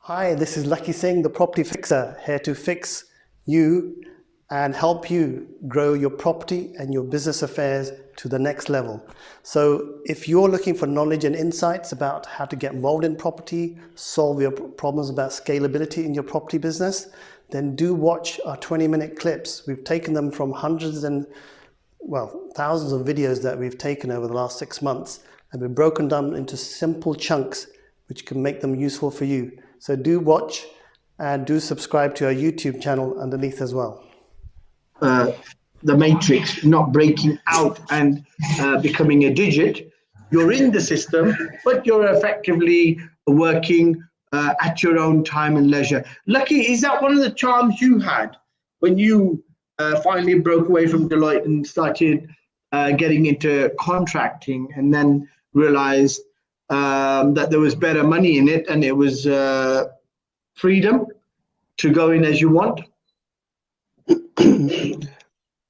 Hi, this is Lakhi Singh, the property fixer, here to fix you and help you grow your property and your business affairs to the next level. So if you're looking for knowledge and insights about how to get involved in property, solve your problems about scalability in your property business, then do watch our 20-minute clips. We've taken them from hundreds and, well, thousands of videos that we've taken over the last 6 months, and we've broken them into simple chunks which can make them useful for you. So do watch and do subscribe to our YouTube channel underneath as well. The matrix, not breaking out and becoming a digit. You're in the system, but you're effectively working at your own time and leisure. Lakhi, is that one of the charms you had when you finally broke away from Deloitte and started getting into contracting, and then realized that there was better money in it, and it was freedom to go in as you want? I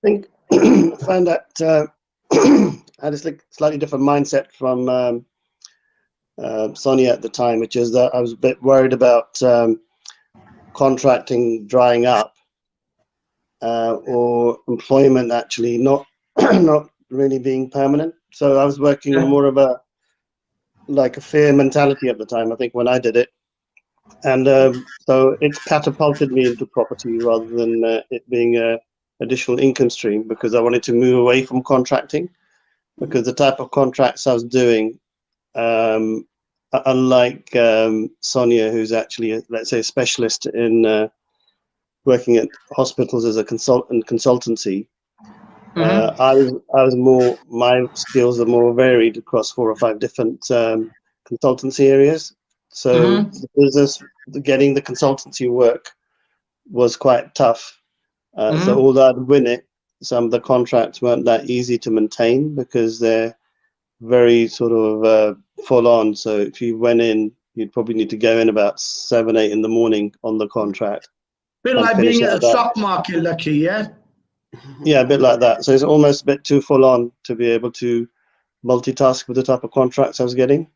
think I found that I had a slightly different mindset from Sonia at the time, which is that I was a bit worried about contracting drying up or employment actually not not really being permanent. So I was working more of a fear mentality at the time, I think, when I did it. And so it's catapulted me into property rather than it being a additional income stream, because I wanted to move away from contracting, because the type of contracts I was doing, unlike Sonia, who's actually, let's say, a specialist in working at hospitals as a consultancy, I was more, my skills are more varied across 4 or 5 different consultancy areas. So the business, getting the consultancy work was quite tough. So although I'd win it, some of the contracts weren't that easy to maintain because they're very sort of full on. So if you went in, you'd probably need to go in about 7, 8 in the morning on the contract. Bit like being at a stock market, Lakhi, yeah? Yeah, a bit like that. So it's almost a bit too full on to be able to multitask with the type of contracts I was getting.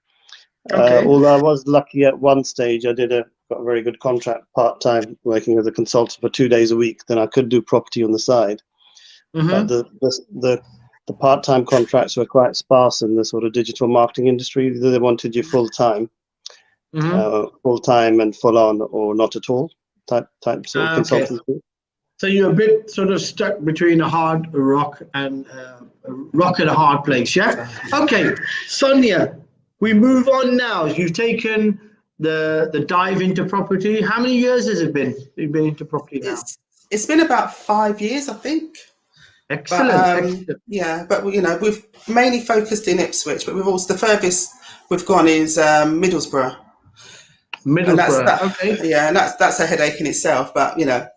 Okay. Although I was lucky at one stage, I got a very good contract part-time working as a consultant for 2 days a week. Then I could do property on the side. But the part-time contracts were quite sparse in the sort of digital marketing industry. They wanted you full-time, full-time and full-on, or not at all type sort of consultancy. So you're a bit sort of stuck between a hard rock and a rock and a hard place, yeah? Okay, Sonia, we move on now. You've taken the dive into property. How many years has it been you've been into property now? It's been about 5 years, I think. Excellent, excellent. Yeah, but you know, we've mainly focused in Ipswich, but we've also, the furthest we've gone is Middlesbrough. Middlesbrough, okay. Yeah, and that's a headache in itself, but you know,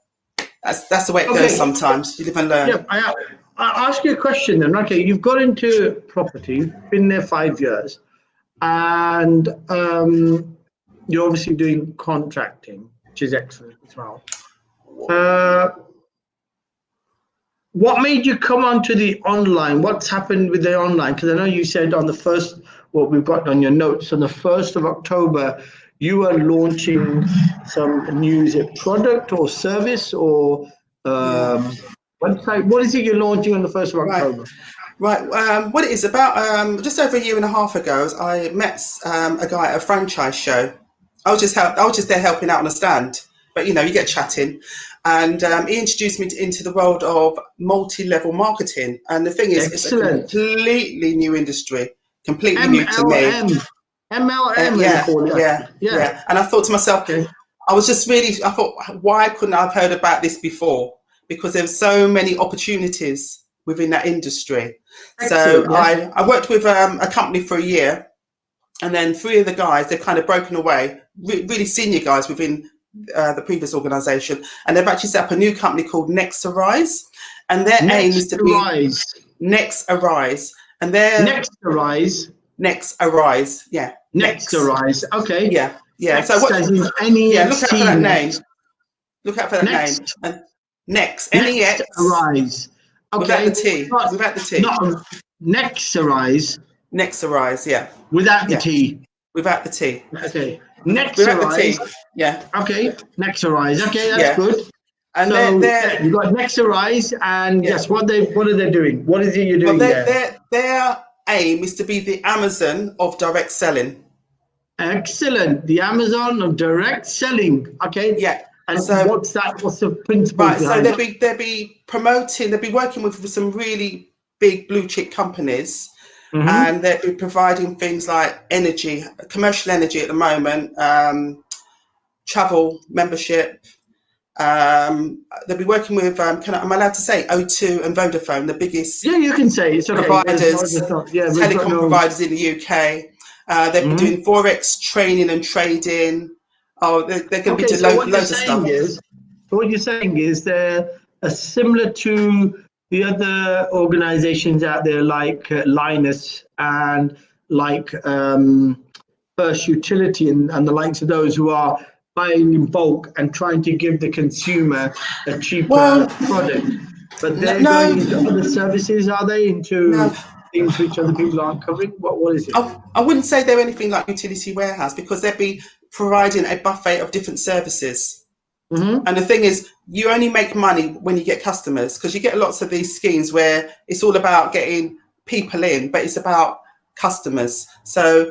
that's the way it goes sometimes. You live and learn. Yeah, I'll ask you a question then. Okay, you've got into property, been there 5 years, and you're obviously doing contracting, which is excellent as well. What made you come onto the online? What's happened with the online? Because I know you said on the first, what we've got on your notes, on the 1st of October, you are launching some new product or service or website. What is it you're launching on the 1st of October? Right. What it is, about just over 1.5 years ago, I met a guy at a franchise show. I was just there helping out on a stand, but you know, you get chatting, and he introduced me into the world of multi-level marketing. And the thing is, it's a completely new industry, completely new to me. MLM, yeah. And I thought to myself, I thought, why couldn't I have heard about this before? Because there's so many opportunities within that industry. So I worked with a company for a year, and then 3 of the guys, they've kind of broken away, really senior guys within the previous organization, and they've actually set up a new company called Next Arise, and their aim is to be Next Arise, and their Next Arise, yeah. Next Arise, okay. Yeah. Next, so what? Look out for that name. Look out for that name. And Next, Next Arise. Okay. Without the T. Not Next Arise. Next Arise, yeah. Without the T. Without the T. Okay. Nexarize. Yeah. Okay, Nexarize. Okay, that's good. And so they're, you got Nexarize, and yes, what are they doing? What is it you're doing there? Their aim is to be the Amazon of direct selling. Excellent. The Amazon of direct selling. Okay. Yeah. And so what's that? What's the principle behind so they'll be promoting. They'll be working with some really big blue chip companies, and they'll be providing things like energy, commercial energy at the moment, travel membership. They'll be working with, am I allowed to say O2 and Vodafone, the biggest you can say it's okay. providers, telecom providers in the UK. They've been doing Forex training and trading. Oh, they're going to be doing loads of stuff. So what you're saying is they're similar to the other organizations out there like Linus and like First Utility and the likes of those who are buying in bulk and trying to give the consumer a cheaper product. But they're going into other services, are they? Into things which other people aren't covering? What is it? I wouldn't say they're anything like Utility Warehouse, because they'll be providing a buffet of different services. And the thing is, you only make money when you get customers, because you get lots of these schemes where it's all about getting people in, but it's about customers. So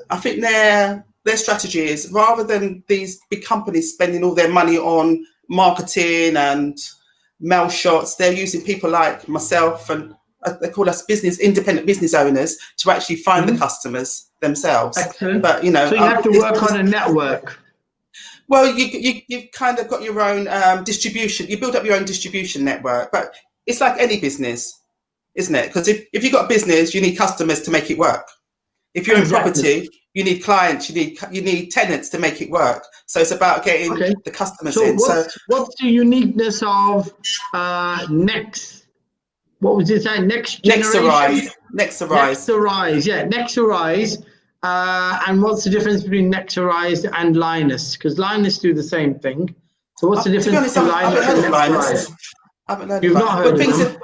I think their strategy is, rather than these big companies spending all their money on marketing and mail shots, they're using people like myself, and they call us independent business owners, to actually find the customers themselves. Excellent. But so you have to work on a network. Well, you've kind of got your own distribution. You build up your own distribution network, but it's like any business, isn't it? Because if you've got a business, you need customers to make it work. If you're in property, you need clients, you need tenants to make it work. So it's about getting the customers in. What's the uniqueness of Next? What was it saying? Next generation? Nexarize. Yeah, Nexarize. And what's the difference between Nexarize and Linus? Because Linus do the same thing. So what's the difference between Linus and Nexarize? I haven't heard You've not heard of them?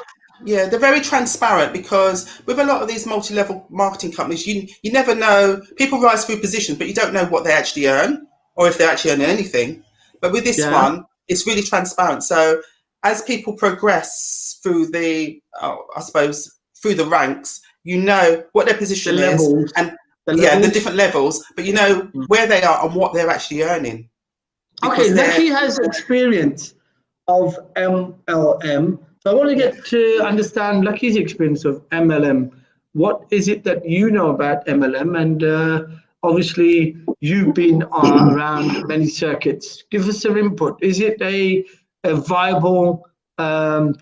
Yeah, they're very transparent, because with a lot of these multi-level marketing companies, you never know. People rise through positions, but you don't know what they actually earn, or if they actually earn anything. But with this one, it's really transparent. So as people progress through the, through the ranks, you know what their position is, and the different levels, but you know where they are and what they're actually earning. Okay, Lakhi has experience of MLM. So I want to get to understand Lakhi's experience of MLM. What is it that you know about MLM? And obviously, you've been around many circuits. Give us some input. Is it a viable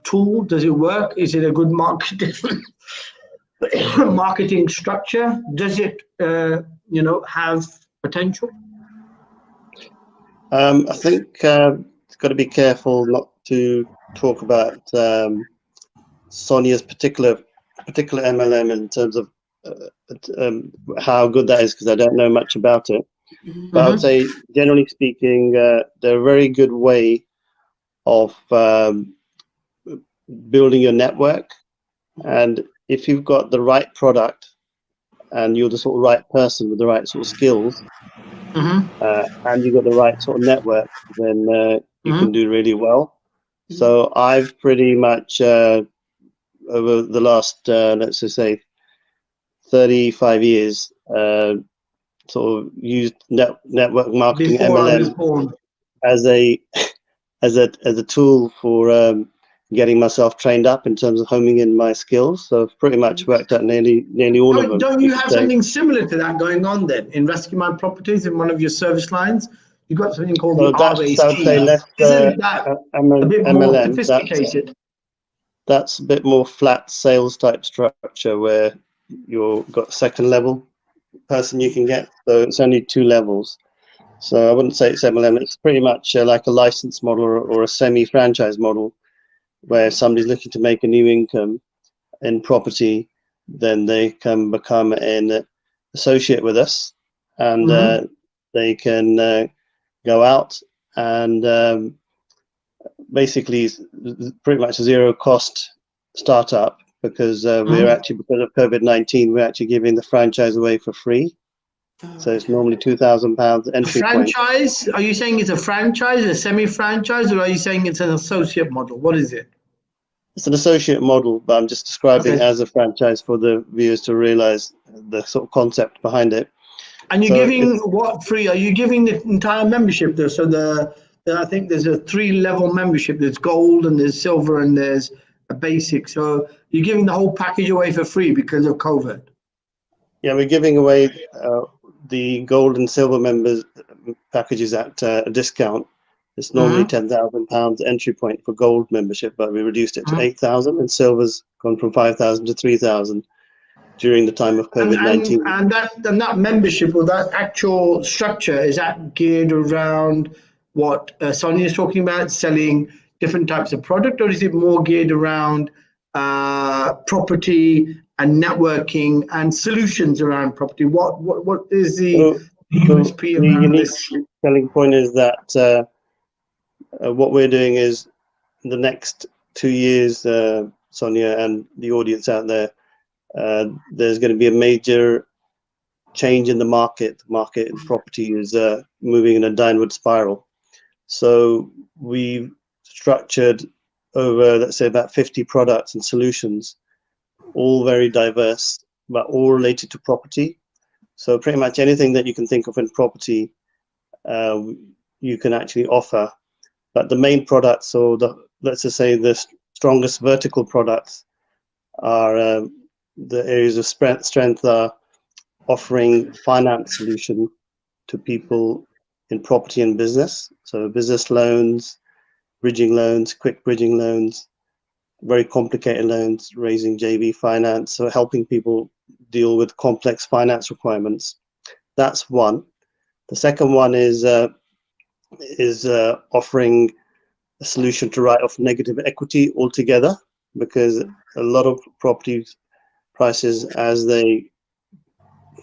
tool? Does it work? Is it a good marketing structure? Does it, have potential? I think it's got to be careful not to talk about Sonia's particular MLM in terms of how good that is, because I don't know much about it. But I would say, generally speaking, they're a very good way of building your network. And if you've got the right product and you're the sort of right person with the right sort of skills, and you've got the right sort of network, then you can do really well. So I've pretty much, over the last, let's just say, 35 years, sort of used network marketing, MLM, as a tool for getting myself trained up in terms of homing in my skills. So I've pretty much worked out nearly all of them. Don't you have something similar to that going on then in Rescue My Properties, in one of your service lines? You've got something called the RAC. Isn't that a bit more sophisticated? That's a bit more flat sales type structure, where you've got second level person you can get. So it's only 2 levels. So I wouldn't say it's MLM. It's pretty much like a license model or a semi-franchise model, where somebody's looking to make a new income in property, then they can become an associate with us, and they can go out and basically pretty much a zero cost startup, because we're actually, because of COVID-19, we're actually giving the franchise away for free. So it's normally £2,000 entry point. Franchise? Are you saying it's a franchise, a semi-franchise, or are you saying it's an associate model? What is it? It's an associate model, but I'm just describing as a franchise for the viewers to realize the sort of concept behind it. And you're giving what free? Are you giving the entire membership there? So I think there's a 3-level membership. There's gold and there's silver and there's a basic. So you're giving the whole package away for free because of COVID. Yeah, we're giving away the gold and silver members packages at a discount. It's normally £10,000 entry point for gold membership, but we reduced it to 8,000, and silver's gone from 5,000 to 3,000 during the time of COVID-19. And that membership, or that actual structure, is that geared around what Sonia is talking about, selling different types of product, or is it more geared around property and networking and solutions around property? What is the USP around this? The selling point is that what we're doing is, in the next 2 years, Sonia and the audience out there, there's going to be a major change in the market. The market in property is moving in a downward spiral. So we've structured over, let's say, about 50 products and solutions, all very diverse, but all related to property. So pretty much anything that you can think of in property, you can actually offer. But the main products, or let's just say the strongest vertical products, are the areas of strength are offering finance solution to people in property and business. So business loans, bridging loans, quick bridging loans, very complicated loans, raising JV finance, so helping people deal with complex finance requirements. That's one. The second one is offering a solution to write off negative equity altogether, because a lot of property prices, as they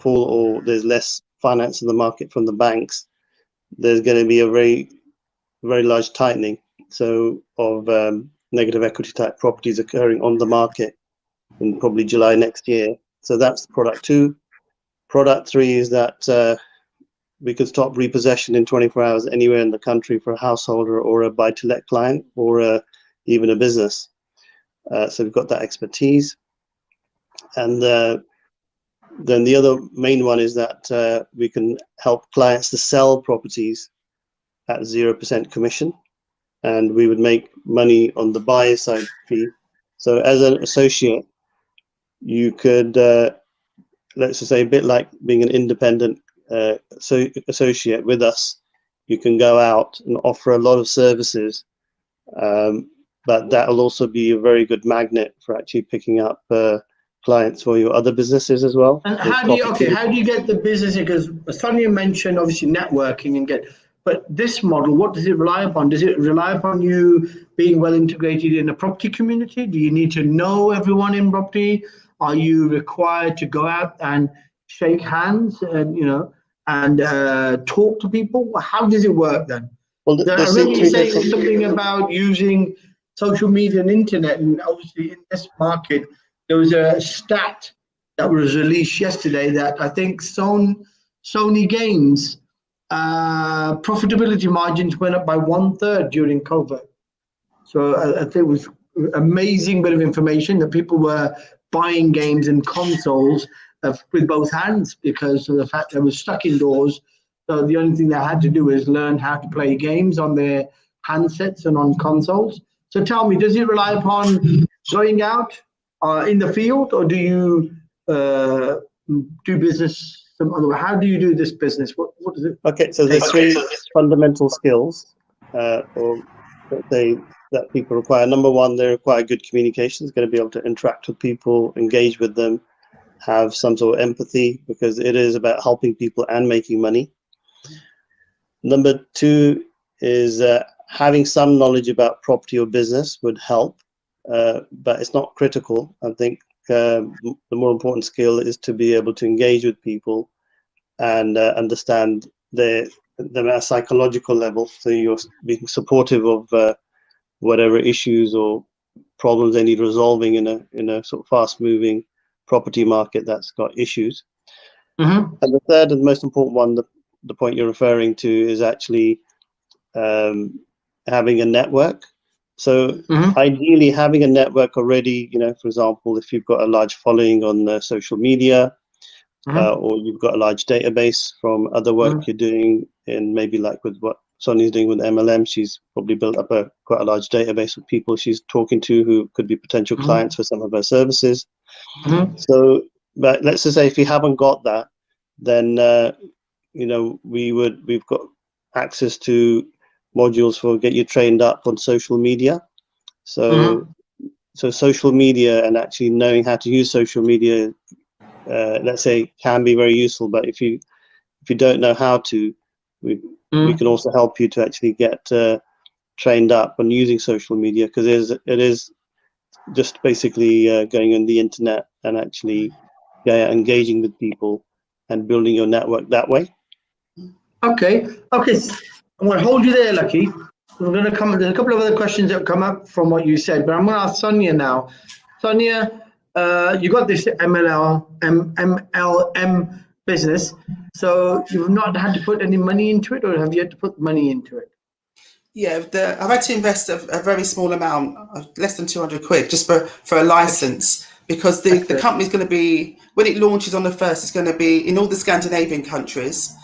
fall or there's less finance in the market from the banks, there's going to be a very, very large tightening of negative equity type properties occurring on the market in probably July next year. So that's product 2. Product 3 is that we could stop repossession in 24 hours anywhere in the country for a householder or a buy-to-let client, or even a business. So we've got that expertise. And then the other main one is that we can help clients to sell properties at 0% commission, and we would make money on the buyer side fee. So as an associate, you could, let's just say, a bit like being an independent associate with us, you can go out and offer a lot of services, but that will also be a very good magnet for actually picking up clients for your other businesses as well. And how do you get the business? Because Sonia mentioned obviously networking but this model, what does it rely upon? Does it rely upon you being well integrated in a property community? Do you need to know everyone in property? Are you required to go out and shake hands and talk to people? How does it work then? Well, I remember you saying something about using social media and internet, and obviously in this market, there was a stat that was released yesterday that I think Sony Games profitability margins went up by 1/3 during COVID. So I think it was an amazing bit of information that people were buying games and consoles with both hands because of the fact they were stuck indoors. So the only thing they had to do is learn how to play games on their handsets and on consoles. So tell me, does it rely upon going out in the field, or do you do business some other way? How do you do this business? What is it? Okay, so there's 3 fundamental skills, or that people require. Number 1, they require good communication. It's going to be able to interact with people, engage with them, have some sort of empathy, because it is about helping people and making money. Number 2 is having some knowledge about property or business would help, but it's not critical. I think the more important skill is to be able to engage with people and understand them at a psychological level. So you're being supportive of whatever issues or problems they need resolving in a sort of fast-moving property market that's got issues. Mm-hmm. And the third and most important one, the point you're referring to, is actually having a network. So ideally having a network already, for example, if you've got a large following on social media, or you've got a large database from other work you're doing, in maybe like with what Sonia's doing with MLM, she's probably built up quite a large database of people she's talking to who could be potential clients for some of her services. So, but let's just say if you haven't got that, then we've got access to modules for get you trained up on social media. So social media and actually knowing how to use social media, let's say, can be very useful. But if you don't know how to, we can also help you to actually get trained up on using social media, because it is just basically going on the internet and actually engaging with people and building your network that way. Okay. I'm going to hold you there, Lakhi. We're going to come. There's a couple of other questions that come up from what you said, but I'm going to ask Sonia now. Sonia, you got this MLM business, so you've not had to put any money into it, or have you had to put money into it? Yeah, I've had to invest a very small amount, less than 200 quid, just for a license, because the company's going to be, when it launches on the 1st, it's going to be in all the Scandinavian countries.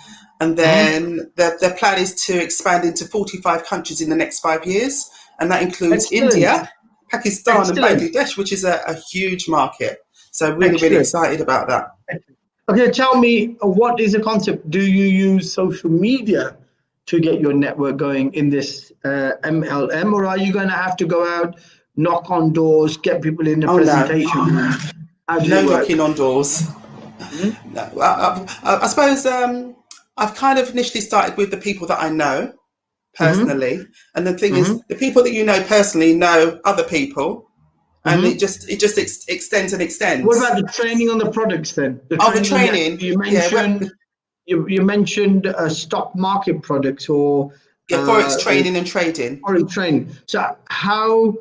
And then their plan is to expand into 45 countries in the next 5 years. And that includes India, Pakistan, and Bangladesh, which is a huge market. So really excited about that. Okay, tell me, what is the concept? Do you use social media to get your network going in this MLM, or are you going to have to go out, knock on doors, get people in the presentation? No knocking on doors. No, I suppose I've kind of initially started with the people that I know personally, and the thing is, the people that you know personally know other people, and it just extends and extends. What about the training on the products then? The training. You mentioned stock market products or forex training and trading. Forex training. So how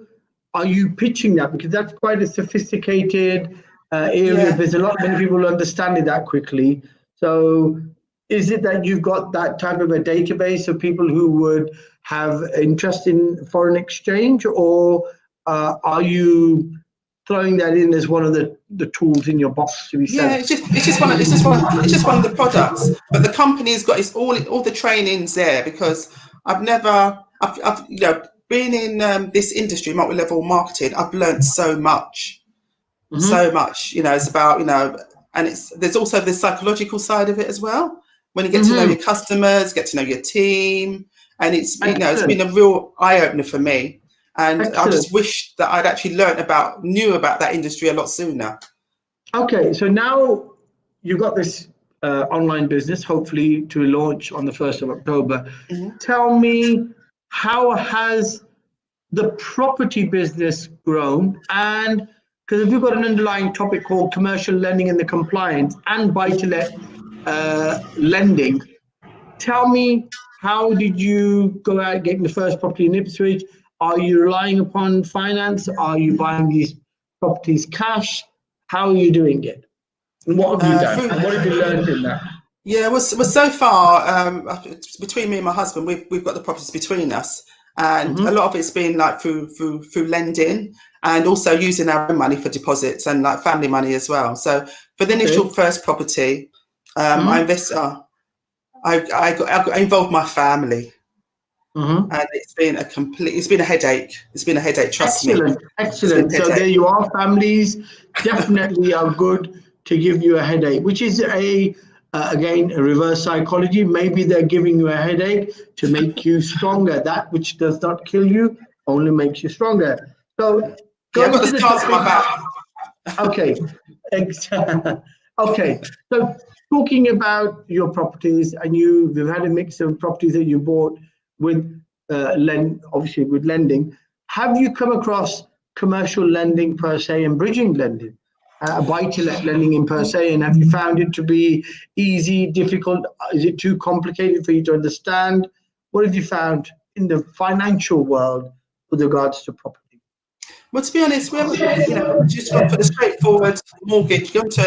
are you pitching that? Because that's quite a sophisticated area. There's a lot many people understand it that quickly. So is it that you've got that type of a database of people who would have interest in foreign exchange, or are you throwing that in as one of the tools in your box to be sent? Yeah, it's just one of the products. But the company's got all the trainings there, because I've been in this industry, multi-level marketing. I've learned so much. It's about and there's also the psychological side of it as well. When you get to know your customers, get to know your team, and it's it's been a real eye opener for me. And I just wish that I'd actually knew about that industry a lot sooner. Okay, so now you've got this online business, hopefully to launch on the 1st of October. Tell me, how has the property business grown? And because we've got an underlying topic called commercial lending and the compliance and buy-to-let lending. Tell me, how did you go out getting the first property in Ipswich? Are you relying upon finance? Are you buying these properties cash? How are you doing it? And what have you done? And what have you learned in that? Yeah, well, so far, between me and my husband, we've got the properties between us. And a lot of it's been like through lending, and also using our own money for deposits and like family money as well. So for the initial first property, I involved my family, and it's been a headache. It's been a headache. Trust me. Excellent. So there you are. Families definitely are good to give you a headache, which is again, a reverse psychology. Maybe they're giving you a headache to make you stronger. That which does not kill you only makes you stronger. So I've got the scars on my back. Okay. Okay. So talking about your properties, and you've had a mix of properties that you bought with obviously with lending. Have you come across commercial lending per se and bridging lending? Buy-to-let lending in per se, and have you found it to be easy, difficult? Is it too complicated for you to understand? What have you found in the financial world with regards to property? Well, to be honest, we haven't just gone for the straightforward mortgage. Because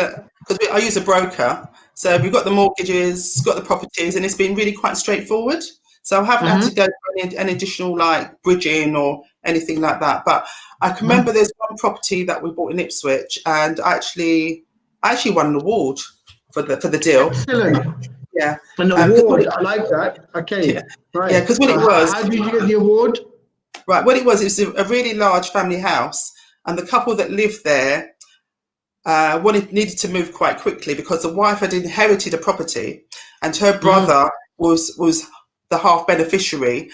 I use a broker, So we've got the mortgages, got the properties, and it's been really quite straightforward. So I haven't had to go for any additional like bridging or anything like that. But I can remember there's one property that we bought in Ipswich, and I actually won an award for the deal. Excellent. Yeah. An award. I like that. Okay. Yeah. Right. Yeah, because what it was. How did you get the award? Right. What it was a really large family house, and the couple that lived there needed to move quite quickly because the wife had inherited a property, and her brother was the half beneficiary,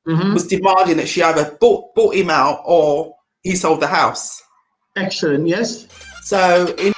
was demanding that she either bought him out or he sold the house. Excellent. Yes. So in